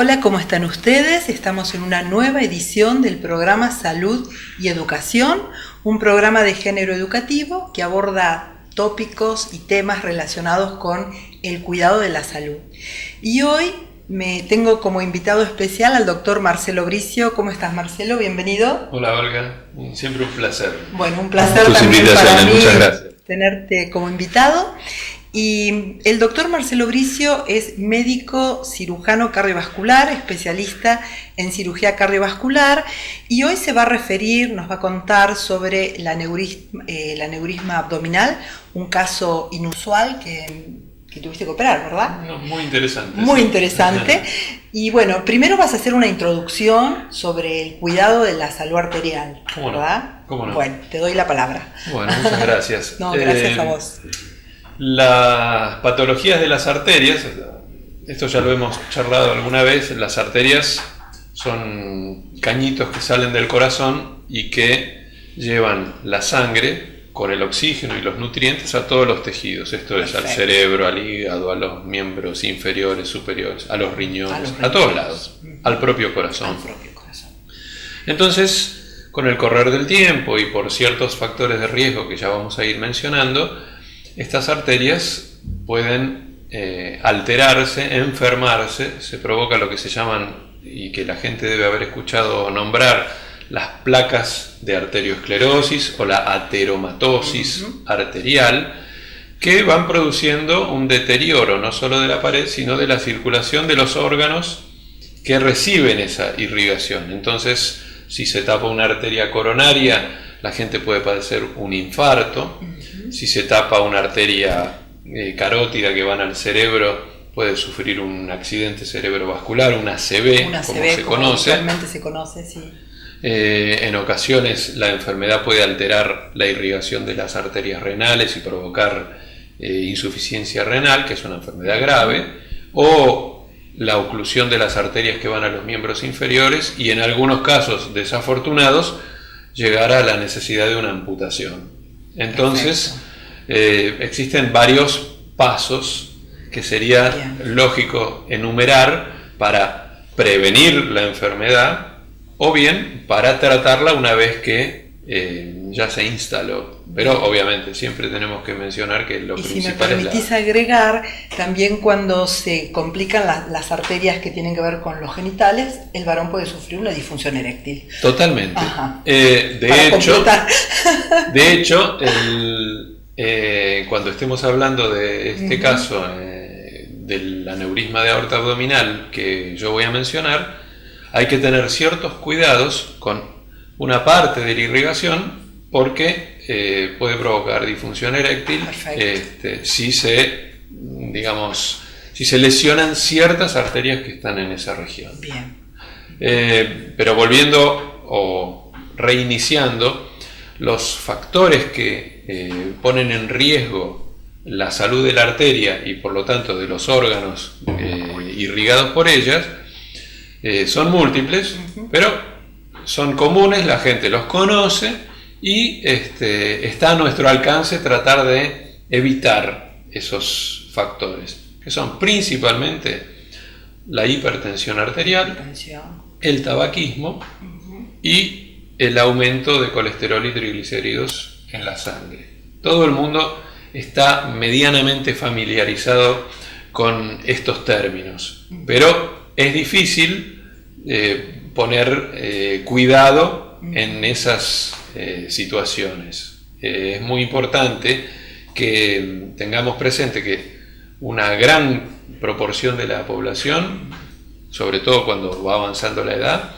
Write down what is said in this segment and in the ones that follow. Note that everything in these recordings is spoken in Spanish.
Hola, ¿cómo están ustedes? Estamos en una nueva edición del programa Salud y Educación, un programa de género educativo que aborda tópicos y temas relacionados con el cuidado de la salud. Y hoy me tengo como invitado especial al doctor Marcelo Bricio. ¿Cómo estás, Marcelo? Bienvenido. Hola, Olga. Siempre un placer. Bueno, un placer tus también para mí muchas gracias. Tenerte como invitado. Y el doctor Marcelo Bricio es médico cirujano cardiovascular, especialista en cirugía cardiovascular, y hoy se va a referir, nos va a contar sobre el aneurisma abdominal, un caso inusual que tuviste que operar, ¿verdad? No, muy interesante. Muy sí. interesante. Y bueno, primero vas a hacer una introducción sobre el cuidado de la salud arterial, ¿Cómo no? ¿verdad? ¿Cómo no? Bueno, te doy la palabra. Bueno, muchas gracias. No, gracias a vos. Las patologías de las arterias, esto ya lo hemos charlado alguna vez, las arterias son cañitos que salen del corazón y que llevan la sangre con el oxígeno y los nutrientes a todos los tejidos, esto es al cerebro, al hígado, a los miembros inferiores, superiores, a los riñones, a todos lados, al propio corazón. Entonces, con el correr del tiempo y por ciertos factores de riesgo que ya vamos a ir mencionando, estas arterias pueden alterarse, enfermarse, se provoca lo que se llaman, y que la gente debe haber escuchado nombrar, las placas de arteriosclerosis o la ateromatosis arterial, que van produciendo un deterioro no solo de la pared, sino de la circulación de los órganos que reciben esa irrigación. Entonces, si se tapa una arteria coronaria, la gente puede padecer un infarto. Si se tapa una arteria carótida que van al cerebro, puede sufrir un accidente cerebrovascular, una ACV, como se conoce. Actualmente se conoce, sí. En ocasiones la enfermedad puede alterar la irrigación de las arterias renales y provocar insuficiencia renal, que es una enfermedad grave, o la oclusión de las arterias que van a los miembros inferiores y en algunos casos desafortunados llegar a la necesidad de una amputación. Entonces, existen varios pasos que sería lógico enumerar para prevenir la enfermedad o bien para tratarla una vez que ya se instaló. Pero obviamente siempre tenemos que mencionar que lo principal es si me permitís agregar, también cuando se complican las arterias que tienen que ver con los genitales, el varón puede sufrir una disfunción eréctil. Totalmente. De hecho, cuando estemos hablando de este caso del aneurisma de aorta abdominal que yo voy a mencionar, hay que tener ciertos cuidados con una parte de la irrigación porque puede provocar disfunción eréctil si se lesionan ciertas arterias que están en esa región. Bien. Pero volviendo o reiniciando, los factores que ponen en riesgo la salud de la arteria y por lo tanto de los órganos irrigados por ellas son múltiples, pero son comunes, la gente los conoce y está a nuestro alcance tratar de evitar esos factores, que son principalmente la hipertensión arterial, el tabaquismo y el aumento de colesterol y triglicéridos en la sangre. Todo el mundo está medianamente familiarizado con estos términos, pero es difícil poner cuidado en esas situaciones. Es muy importante que tengamos presente que una gran proporción de la población, sobre todo cuando va avanzando la edad,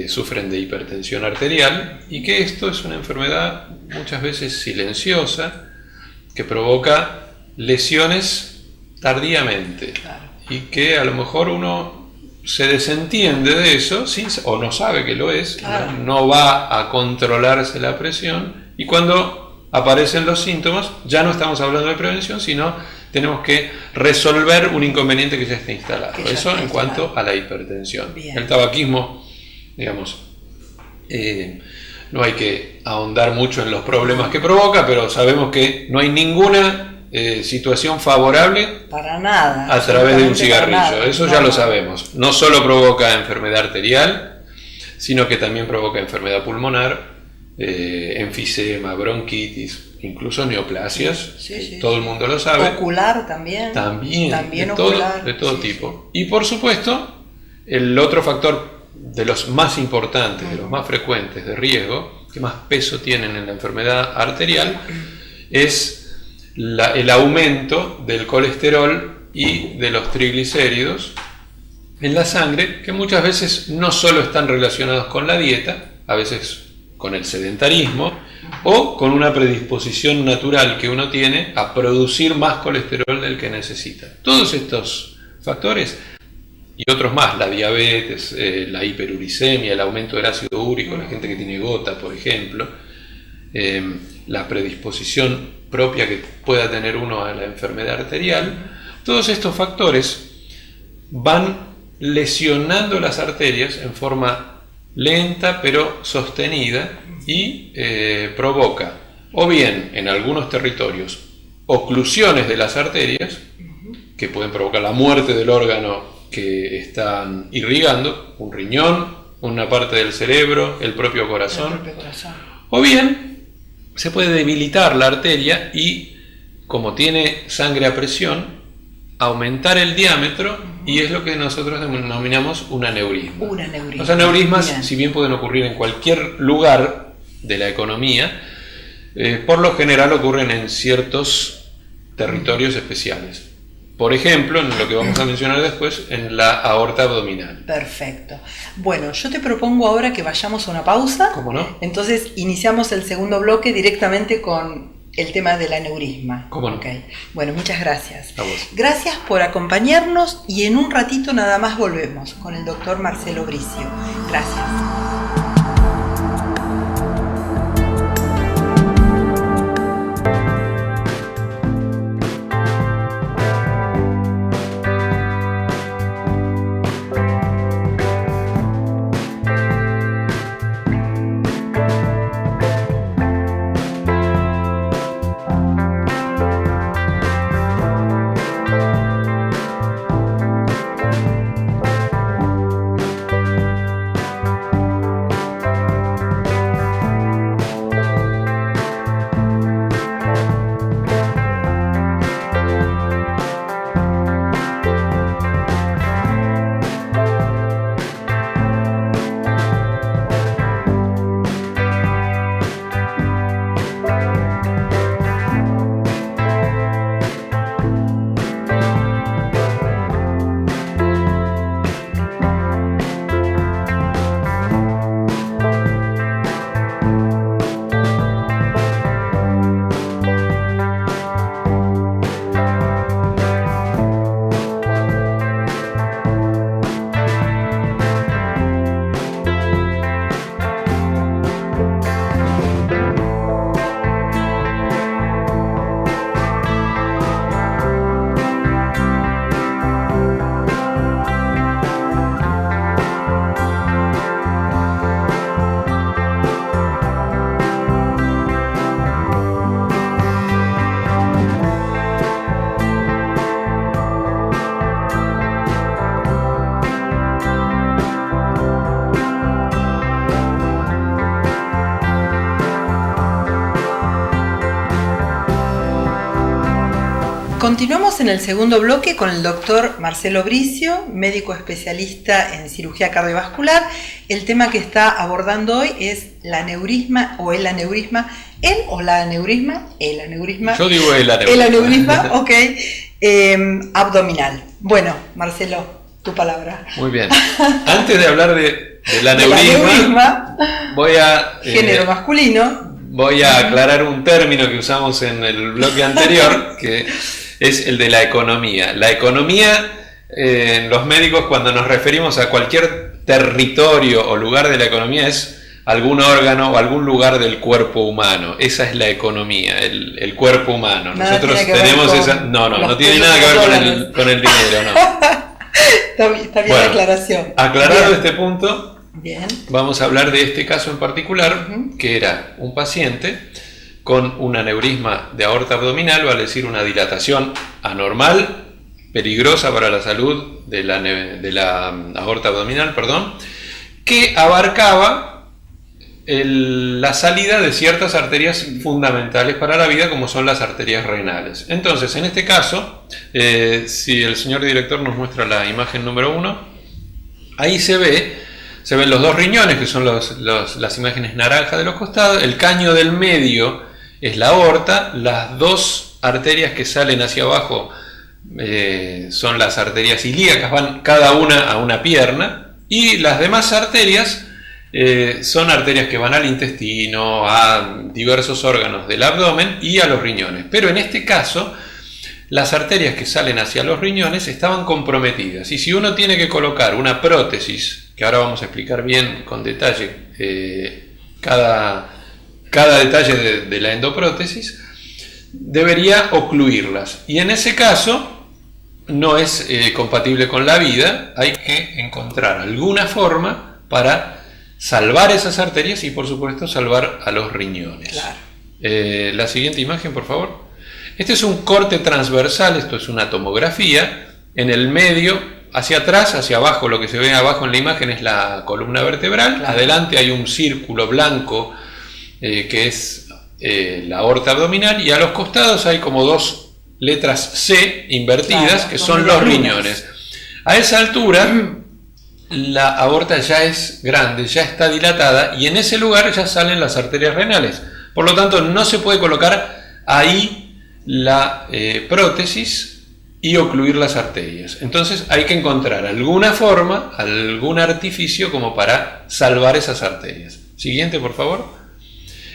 sufren de hipertensión arterial y que esto es una enfermedad muchas veces silenciosa que provoca lesiones tardíamente y que a lo mejor uno se desentiende de eso o no sabe que lo es, no va a controlarse la presión y cuando aparecen los síntomas ya no estamos hablando de prevención, sino tenemos que resolver un inconveniente que ya está instalado. Eso en cuanto a la hipertensión. Bien. El tabaquismo, no hay que ahondar mucho en los problemas que provoca, pero sabemos que no hay ninguna situación favorable para nada, a través de un absolutamente para cigarrillo. nada. Eso No, ya lo no. sabemos. No solo provoca enfermedad arterial, sino que también provoca enfermedad pulmonar, enfisema, bronquitis, incluso neoplasias. Sí. Todo el mundo lo sabe. Ocular también. También ocular. de todo Sí, tipo. Y por supuesto, el otro factor de los más importantes, de los más frecuentes de riesgo, que más peso tienen en la enfermedad arterial, es el aumento del colesterol y de los triglicéridos en la sangre, que muchas veces no solo están relacionados con la dieta, a veces con el sedentarismo o con una predisposición natural que uno tiene a producir más colesterol del que necesita. Todos estos factores y otros más, la diabetes, la hiperuricemia, el aumento del ácido úrico, la gente que tiene gota, por ejemplo, la predisposición propia que pueda tener uno a la enfermedad arterial, todos estos factores van lesionando las arterias en forma lenta pero sostenida y provoca, o bien en algunos territorios, oclusiones de las arterias que pueden provocar la muerte del órgano que están irrigando, un riñón, una parte del cerebro, el propio corazón. O bien se puede debilitar la arteria y, como tiene sangre a presión, aumentar el diámetro, y es lo que nosotros denominamos un aneurisma. Los aneurismas, bien, si bien pueden ocurrir en cualquier lugar de la economía, por lo general ocurren en ciertos territorios especiales. Por ejemplo, en lo que vamos a mencionar después, en la aorta abdominal. Perfecto. Bueno, yo te propongo ahora que vayamos a una pausa. ¿Cómo no? Entonces iniciamos el segundo bloque directamente con el tema del aneurisma. ¿Cómo no? Okay. Bueno, muchas gracias. A vos. Gracias por acompañarnos y en un ratito nada más volvemos con el doctor Marcelo Bricio. Gracias. Continuamos en el segundo bloque con el doctor Marcelo Bricio, médico especialista en cirugía cardiovascular. El tema que está abordando hoy es el aneurisma. Yo digo el aneurisma. El aneurisma, ok, abdominal. Bueno, Marcelo, tu palabra. Muy bien. Antes de hablar del aneurisma, voy a... género masculino. Voy a aclarar un término que usamos en el bloque anterior, que es el de la economía. La economía, los médicos, cuando nos referimos a cualquier territorio o lugar de la economía, es algún órgano o algún lugar del cuerpo humano. Esa es la economía, el cuerpo humano. Nada nosotros tenemos esa... No tiene nada que ver con el dinero, no. Está bien Bueno, la aclaración. Aclarado Bien. este punto, Bien. vamos a hablar de este caso en particular, que era un paciente con un aneurisma de aorta abdominal, vale decir una dilatación anormal, peligrosa para la salud de la aorta abdominal, que abarcaba la salida de ciertas arterias fundamentales para la vida, como son las arterias renales. Entonces, en este caso, si el señor director nos muestra la imagen número 1, ahí se ven los dos riñones, que son las imágenes naranjas de los costados. El caño del medio es la aorta, las dos arterias que salen hacia abajo son las arterias ilíacas, van cada una a una pierna, y las demás arterias son arterias que van al intestino, a diversos órganos del abdomen y a los riñones. Pero en este caso, las arterias que salen hacia los riñones estaban comprometidas. Y si uno tiene que colocar una prótesis, que ahora vamos a explicar bien con detalle cada detalle de la endoprótesis, debería ocluirlas. Y en ese caso no es compatible con la vida. Hay que encontrar alguna forma para salvar esas arterias y, por supuesto, salvar a los riñones. Claro. La siguiente imagen, por favor. Este es un corte transversal, esto es una tomografía. En el medio, hacia atrás, hacia abajo, lo que se ve abajo en la imagen es la columna vertebral. Claro. Adelante hay un círculo blanco que es la aorta abdominal, y a los costados hay como dos letras C invertidas, claro, que son los riñones. A esa altura la aorta ya es grande, ya está dilatada, y en ese lugar ya salen las arterias renales. Por lo tanto, no se puede colocar ahí la prótesis y ocluir las arterias. Entonces hay que encontrar alguna forma, algún artificio como para salvar esas arterias. Siguiente, por favor.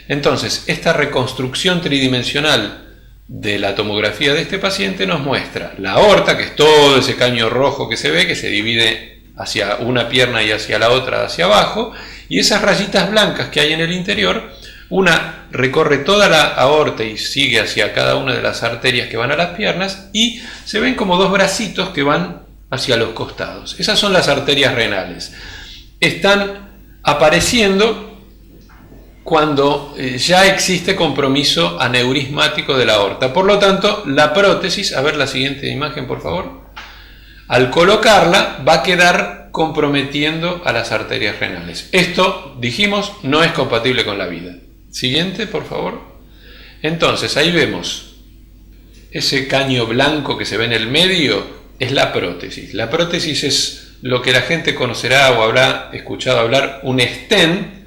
Entonces, esta reconstrucción tridimensional de la tomografía de este paciente nos muestra la aorta, que es todo ese caño rojo que se ve, que se divide hacia una pierna y hacia la otra hacia abajo, y esas rayitas blancas que hay en el interior, una recorre toda la aorta y sigue hacia cada una de las arterias que van a las piernas, y se ven como dos bracitos que van hacia los costados. Esas son las arterias renales. Están apareciendo cuando ya existe compromiso aneurismático de la aorta. Por lo tanto, la prótesis, a ver la siguiente imagen, por favor, al colocarla va a quedar comprometiendo a las arterias renales. Esto, dijimos, no es compatible con la vida. Siguiente, por favor. Entonces, ahí vemos ese caño blanco que se ve en el medio, es la prótesis. La prótesis es lo que la gente conocerá o habrá escuchado hablar, un stent,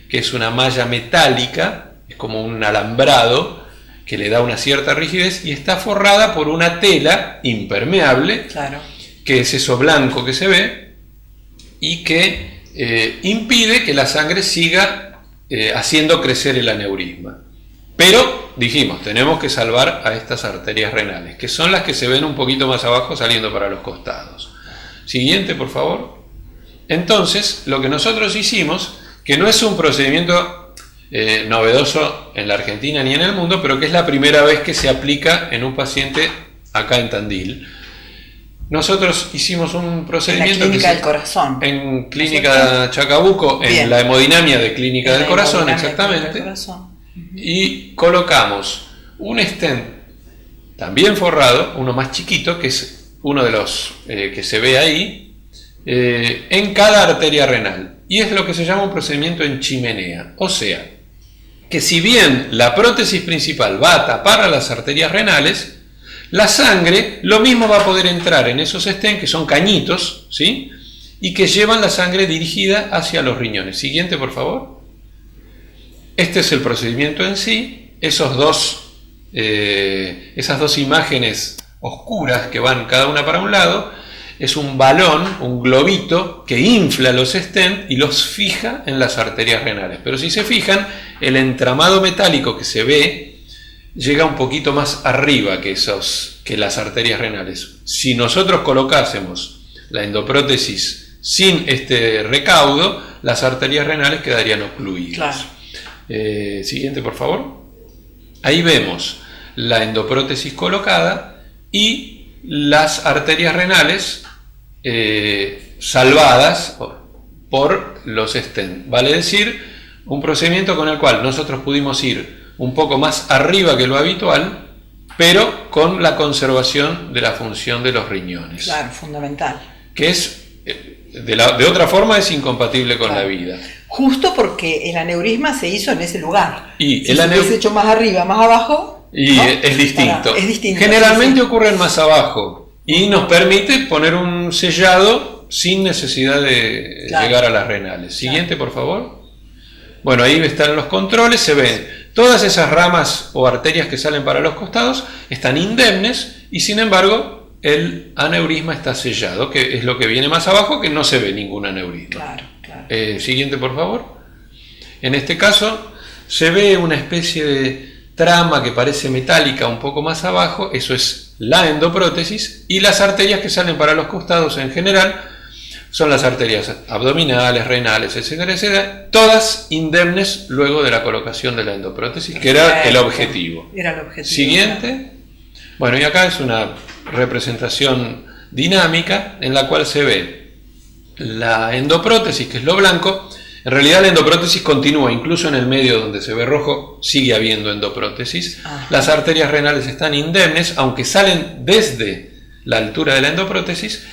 que es una malla metálica, es como un alambrado que le da una cierta rigidez y está forrada por una tela impermeable, claro, que es eso blanco que se ve y que impide que la sangre siga haciendo crecer el aneurisma. Pero, dijimos, tenemos que salvar a estas arterias renales, que son las que se ven un poquito más abajo saliendo para los costados. Siguiente, por favor. Entonces, lo que nosotros hicimos, que no es un procedimiento novedoso en la Argentina ni en el mundo, pero que es la primera vez que se aplica en un paciente acá en Tandil. Nosotros hicimos un procedimiento en la clínica del corazón. En Clínica Chacabuco, bien, en la hemodinamia de Clínica del Corazón, exactamente. Y colocamos un stent también forrado, uno más chiquito, que es uno de los que se ve ahí, en cada arteria renal. Y es lo que se llama un procedimiento en chimenea. O sea, que si bien la prótesis principal va a tapar a las arterias renales, la sangre, lo mismo va a poder entrar en esos stents, que son cañitos, ¿sí? Y que llevan la sangre dirigida hacia los riñones. Siguiente, por favor. Este es el procedimiento en sí. Esas dos imágenes oscuras que van cada una para un lado, es un balón, un globito, que infla los stents y los fija en las arterias renales. Pero si se fijan, el entramado metálico que se ve llega un poquito más arriba que las arterias renales. Si nosotros colocásemos la endoprótesis sin este recaudo, las arterias renales quedarían ocluidas. Claro. Siguiente, por favor. Ahí vemos la endoprótesis colocada y las arterias renales salvadas por los stents. Vale decir, un procedimiento con el cual nosotros pudimos ir un poco más arriba que lo habitual, pero con la conservación de la función de los riñones. Claro, fundamental. Que es, de otra forma, es incompatible con la vida. Justo porque el aneurisma se hizo en ese lugar. Y si se hubiese hecho más arriba, más abajo... Y ¿no? Es distinto. Es distinto. Generalmente ocurren más abajo y nos permite poner un sellado sin necesidad de llegar a las renales. Siguiente, por favor. Bueno, ahí están los controles, se ven todas esas ramas o arterias que salen para los costados, están indemnes y sin embargo el aneurisma está sellado, que es lo que viene más abajo, que no se ve ningún aneurisma. Claro. Siguiente, por favor. En este caso se ve una especie de trama que parece metálica un poco más abajo, eso es la endoprótesis, y las arterias que salen para los costados en general son las arterias abdominales, renales, etcétera, etcétera, todas indemnes luego de la colocación de la endoprótesis, que era el objetivo. Era el objetivo. Siguiente. Bueno, y acá es una representación dinámica en la cual se ve la endoprótesis, que es lo blanco. En realidad la endoprótesis continúa, incluso en el medio donde se ve rojo, sigue habiendo endoprótesis. Ajá. Las arterias renales están indemnes, aunque salen desde la altura de la endoprótesis.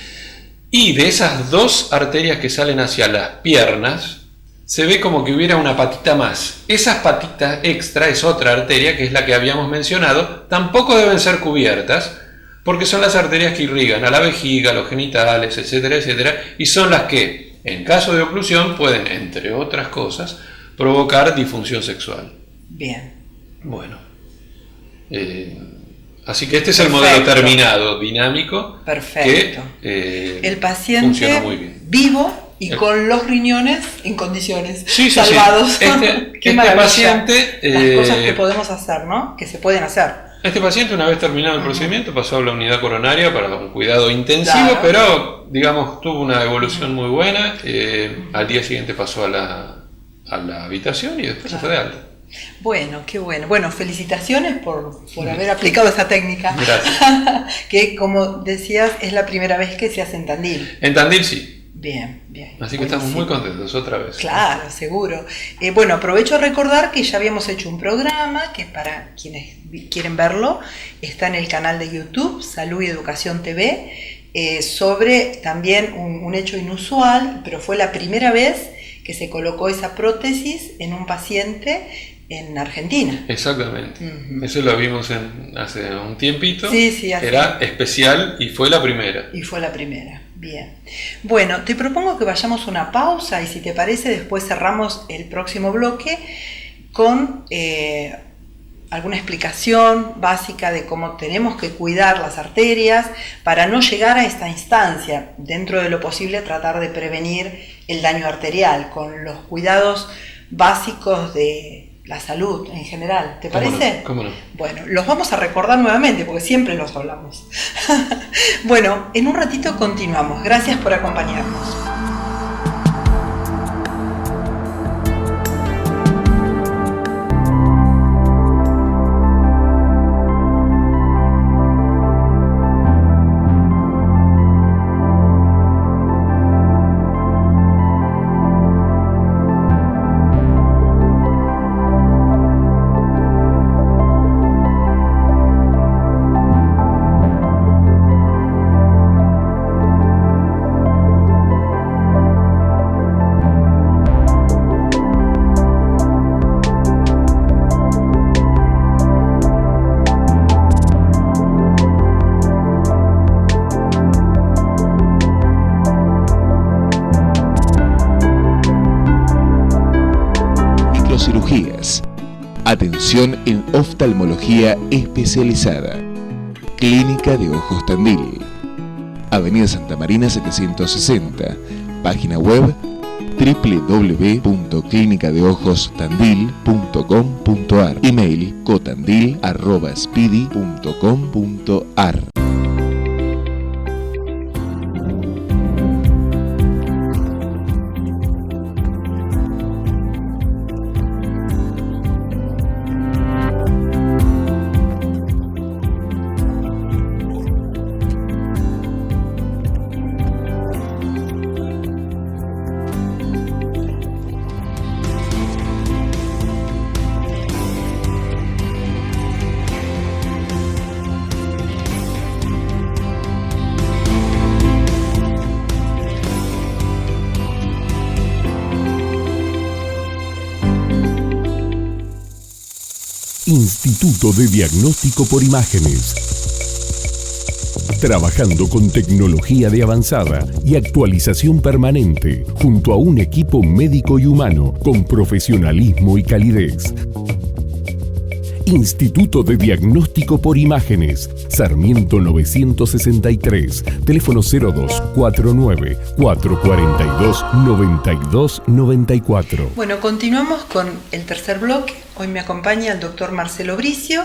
Y de esas dos arterias que salen hacia las piernas, se ve como que hubiera una patita más. Esas patitas extra es otra arteria, que es la que habíamos mencionado. Tampoco deben ser cubiertas, porque son las arterias que irrigan a la vejiga, a los genitales, etcétera, etcétera, y son las que, en caso de oclusión, pueden, entre otras cosas, provocar disfunción sexual. Bien. Bueno. Así que este es el modelo terminado, dinámico. Perfecto. Que el paciente muy bien. Vivo y con los riñones en condiciones, sí, salvados. Sí. Qué maravilla. Paciente, las cosas que podemos hacer, ¿no? Que se pueden hacer. Este paciente, una vez terminado el procedimiento, pasó a la unidad coronaria para un cuidado intensivo, pero, digamos, tuvo una evolución muy buena. Al día siguiente pasó a la habitación y después se fue de alta. Bueno, qué bueno. Bueno, felicitaciones por haber aplicado esa técnica. Gracias. Que, como decías, es la primera vez que se hace en Tandil. En Tandil sí. Bien, bien. Así que estamos muy contentos otra vez. Claro, seguro. Bueno, aprovecho a recordar que ya habíamos hecho un programa que, para quienes quieren verlo, está en el canal de YouTube, Salud y Educación TV, sobre también un hecho inusual, pero fue la primera vez que se colocó esa prótesis en un paciente en Argentina. Exactamente. Eso lo vimos hace un tiempito. Sí, era especial y fue la primera. Bien. Bueno, te propongo que vayamos a una pausa y, si te parece, después cerramos el próximo bloque con alguna explicación básica de cómo tenemos que cuidar las arterias para no llegar a esta instancia. Dentro de lo posible, tratar de prevenir el daño arterial con los cuidados básicos de la salud en general. ¿Te parece? ¿Cómo no? Bueno, los vamos a recordar nuevamente porque siempre los hablamos. Bueno, en un ratito continuamos. Gracias por acompañarnos. Atención en oftalmología especializada. Clínica de Ojos Tandil. Avenida Santa Marina 760. Página web www.clinicadeojostandil.com.ar. Email cotandil@spidi.com.ar. Instituto de Diagnóstico por Imágenes. Trabajando con tecnología de avanzada y actualización permanente, junto a un equipo médico y humano con profesionalismo y calidez. Instituto de Diagnóstico por Imágenes, Sarmiento 963, teléfono 0249 442 9294. Bueno, continuamos con el tercer bloque. Hoy me acompaña el doctor Marcelo Bricio.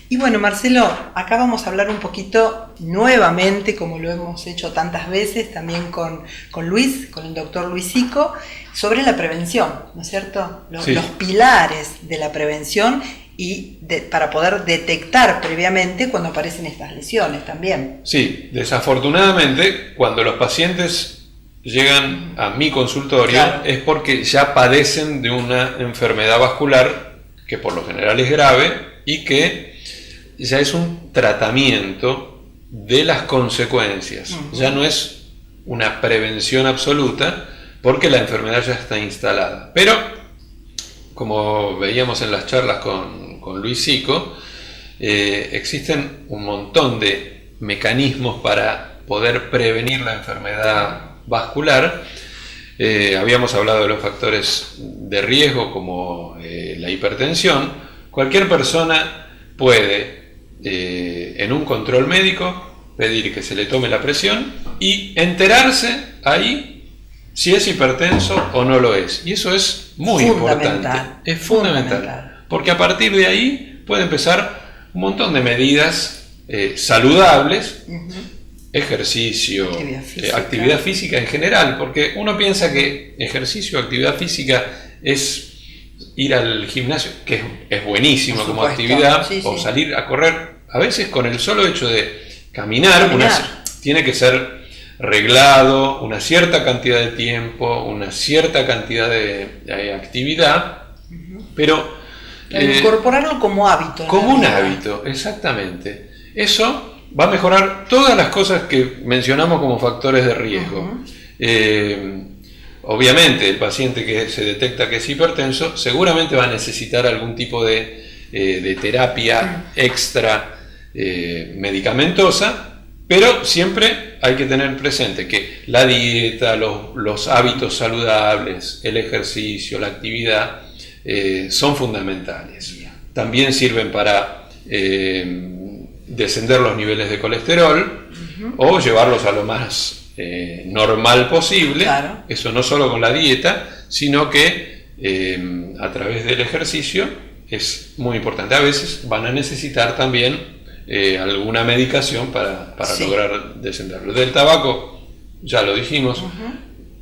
Y bueno, Marcelo, acá vamos a hablar un poquito nuevamente, como lo hemos hecho tantas veces, también con Luis, con el doctor Luis Sico, sobre la prevención, ¿no es cierto? Los pilares de la prevención y para poder detectar previamente cuando aparecen estas lesiones también. Sí, desafortunadamente, cuando los pacientes llegan a mi consultorio, claro, es porque ya padecen de una enfermedad vascular que por lo general es grave y que ya es un tratamiento de las consecuencias. Ya no es una prevención absoluta porque la enfermedad ya está instalada. Pero, como veíamos en las charlas con Luis Sico, existen un montón de mecanismos para poder prevenir la enfermedad vascular. Habíamos hablado de los factores de riesgo como la hipertensión. Cualquier persona puede, en un control médico, pedir que se le tome la presión y enterarse ahí si es hipertenso o no lo es. Y eso es muy importante. Es fundamental. Porque a partir de ahí puede empezar un montón de medidas saludables, ejercicio, actividad física en general, porque uno piensa que ejercicio, actividad física es ir al gimnasio, que es buenísimo como actividad, o salir a correr. A veces con el solo hecho de caminar. Tiene que ser reglado, una cierta cantidad de tiempo, una cierta cantidad de actividad, pero incorporarlo como hábito. Como un hábito, exactamente. Eso va a mejorar todas las cosas que mencionamos como factores de riesgo. Obviamente, el paciente que se detecta que es hipertenso seguramente va a necesitar algún tipo de terapia extra medicamentosa, pero siempre hay que tener presente que la dieta, los hábitos saludables, el ejercicio, la actividad son fundamentales. También sirven para descender los niveles de colesterol o llevarlos a lo más normal posible. Claro. Eso no solo con la dieta, sino que a través del ejercicio es muy importante. A veces van a necesitar también alguna medicación para lograr descenderlo. Del tabaco, ya lo dijimos,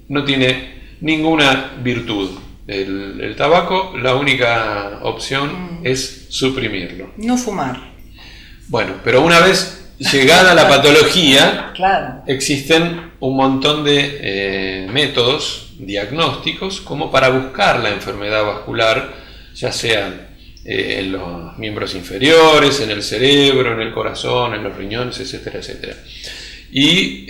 no tiene ninguna virtud. El tabaco, la única opción es suprimirlo. No fumar. Bueno, pero una vez llegada la patología, claro, existen un montón de métodos diagnósticos como para buscar la enfermedad vascular, ya sea en los miembros inferiores, en el cerebro, en el corazón, en los riñones, etcétera, etcétera. Y,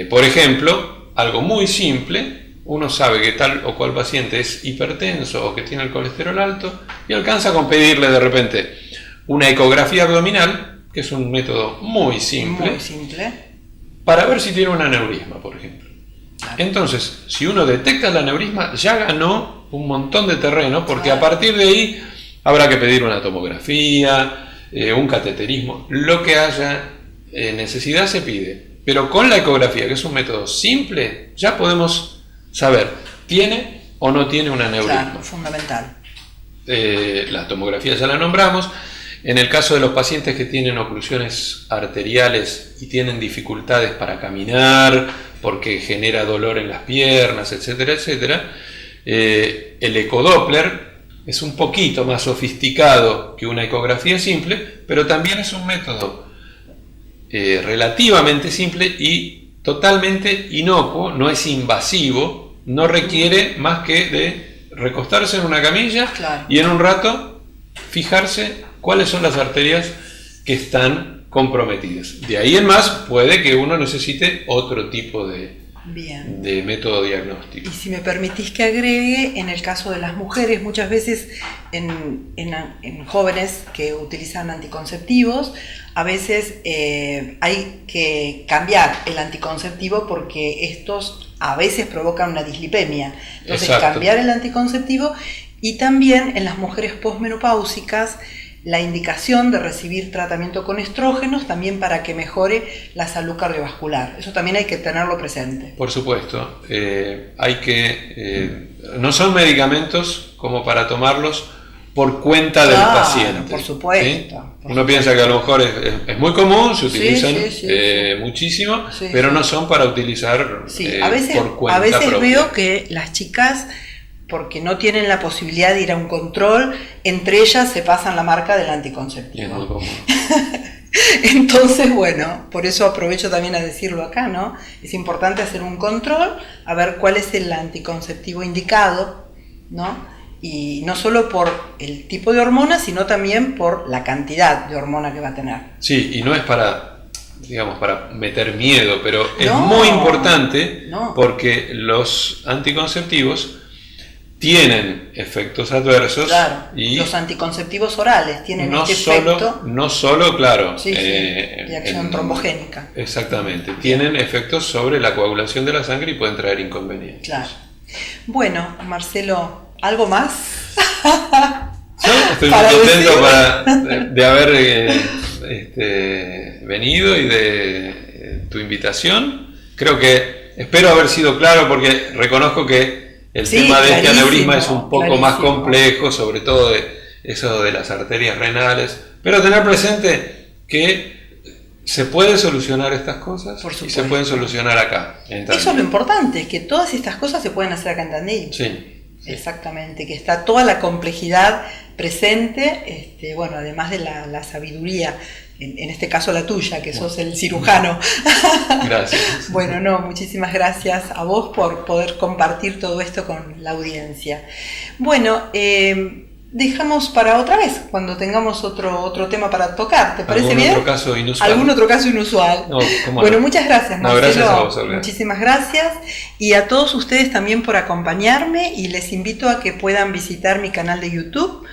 por ejemplo, algo muy simple, uno sabe que tal o cual paciente es hipertenso o que tiene el colesterol alto y alcanza con pedirle de repente una ecografía abdominal, que es un método muy simple, para ver si tiene un aneurisma, por ejemplo. Entonces, si uno detecta el aneurisma, ya ganó un montón de terreno, porque a partir de ahí habrá que pedir una tomografía, un cateterismo, lo que haya necesidad se pide. Pero con la ecografía, que es un método simple, ya podemos saber, ¿tiene o no tiene un aneurisma? Claro, fundamental. La tomografía ya la nombramos. En el caso de los pacientes que tienen oclusiones arteriales y tienen dificultades para caminar, porque genera dolor en las piernas, etcétera, etcétera, el ecodoppler es un poquito más sofisticado que una ecografía simple, pero también es un método relativamente simple y totalmente inocuo, no es invasivo, no requiere más que de recostarse en una camilla y en un rato fijarse cuáles son las arterias que están comprometidas. De ahí en más puede que uno necesite otro tipo de Bien. de método diagnóstico. Y si me permitís que agregue, en el caso de las mujeres, muchas veces en jóvenes que utilizan anticonceptivos, a veces hay que cambiar el anticonceptivo porque estos a veces provocan una dislipemia. Entonces, Exacto. cambiar el anticonceptivo, y también en las mujeres posmenopáusicas, la indicación de recibir tratamiento con estrógenos también para que mejore la salud cardiovascular. Eso también hay que tenerlo presente. Por supuesto, no son medicamentos como para tomarlos por cuenta del Claro, paciente. por supuesto. ¿Sí? Por Uno piensa que a lo mejor es muy común, se utilizan sí. muchísimo, Sí, pero sí. no son para utilizar Sí, a veces, por cuenta propia. veo que las chicas, porque no tienen la posibilidad de ir a un control, entre ellas se pasan la marca del Y es muy anticonceptivo. común. Entonces, bueno, por eso aprovecho también a decirlo acá, ¿no? Es importante hacer un control, a ver cuál es el anticonceptivo indicado, ¿no? Y no solo por el tipo de hormona, sino también por la cantidad de hormona que va a tener. Sí, y no es para, digamos, para meter miedo, pero es No, muy importante no. porque los anticonceptivos tienen efectos adversos. Claro, y los anticonceptivos orales tienen no este solo, efecto. no solo, claro, Sí, de acción trombogénica. Exactamente, tienen efectos sobre la coagulación de la sangre y pueden traer inconvenientes. Claro. Bueno, Marcelo, ¿algo más? Yo estoy muy Para contento de haber venido y de tu invitación. Espero haber sido claro, porque reconozco que el Sí, tema de este clarísimo, aneurisma es un poco más clarísimo. complejo, sobre todo de eso de las arterias renales, pero tener presente que se puede solucionar estas cosas Por y se supuesto. pueden solucionar acá, en Tandil. Eso es lo importante, que todas estas cosas se pueden hacer acá en Tandil. Sí. Exactamente, que está toda la complejidad presente, bueno, además de la sabiduría, en este caso la tuya, que sos el cirujano. Gracias. Bueno, no, muchísimas gracias a vos por poder compartir todo esto con la audiencia. Bueno, dejamos para otra vez, cuando tengamos otro tema para tocar, ¿te parece bien? ¿Algún otro caso inusual? ¿Algún otro caso inusual? No, ¿cómo Bueno, no? muchas gracias, No, Marcelo. gracias a vos, Olga. Muchísimas gracias. Y a todos ustedes también por acompañarme, y les invito a que puedan visitar mi canal de YouTube,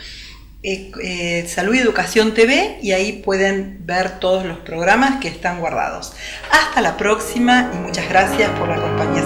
Salud y Educación TV, y ahí pueden ver todos los programas que están guardados. Hasta la próxima y muchas gracias por la compañía.